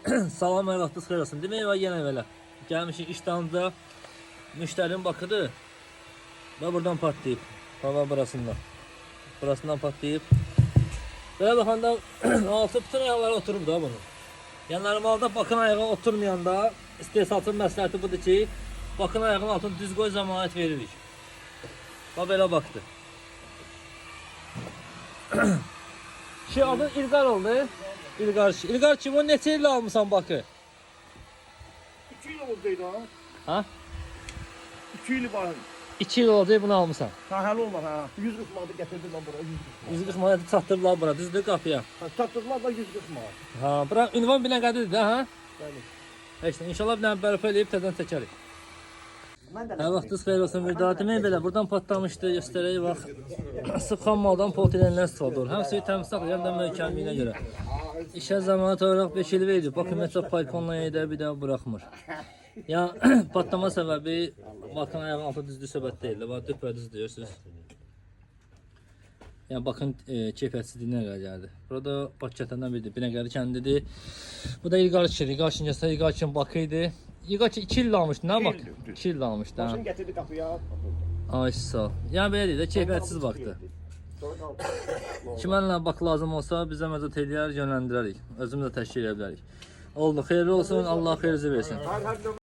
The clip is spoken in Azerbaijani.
Salam vaxtınız xeyir olsun. Demək və yenə belə. Gəlmişik işdanında müştərinin bakıdır. Və buradan patlayıb. Hava burasından. Burasından patlayıb. Belə baxanda altı bütün ayaqları oturub da bunun. Yəni normalda bakın ayağı oturmayanda istehsalçının məsləhəti budur ki, bakın ayağının altını düz qoy zəmanət veririk. Bax belə baxdı. Adın İlqar oldu. İlqar kim o neçə il almışsan bakı? 2 yıl olduydu ha. Ha? 2 yıl var. 2 il oldu bunu almışsan. Sahəli olmaz ha. 140 manat gətirdim ben buraya 140 manat. 140 manat çatdırdılar bura, düzdür qapıya. Çatdırdılar da 140 manat. Ha, bura ünvan bilən qədədir də, ha? Bəli. Heç nə, inşallah bir dənə bərpa eləyib təzədən çəkərik. Hər vaxtınız xeyir olsun. Bir daha demək belə, buradan patlamışdı, göstərək bax. Sıxan maldan polietilenlər istifadə olur. Həm suyu təmiz saxlayır, həm də möhkəmliyinə görə. İşə zamanı olaraq 5 il verdi. Bakın ümumiyyətlə palkonla yedə bir daha buraxmır. Ya patlama səbəbi bakın ayağın altı düzdür söhbət deyil. Bax düpbədüz deyirsiniz. Yəni bakın keyfiyyətsizliyinə görə gəldi. Burada Bakı kətəndən biridir. Binəqədi kəndidir. Bu da İlqar kişidir. İlqar kişinin göstərir. İlqar kişinin bakı idi. İlqar ki 2 il almışdı, nə bak? 2 il almışdı. Başını getirdi kapıya. Ay sağ ol. Yəni belə deyil də keyfiyyətsiz baxdı. Kimənlə bak lazım olsa bizə məzət eləyər, yönləndirərik. Özümüz də təşkil edə bilərik. Oldu, xeyirli olsun. Allah xeyirinizi versin.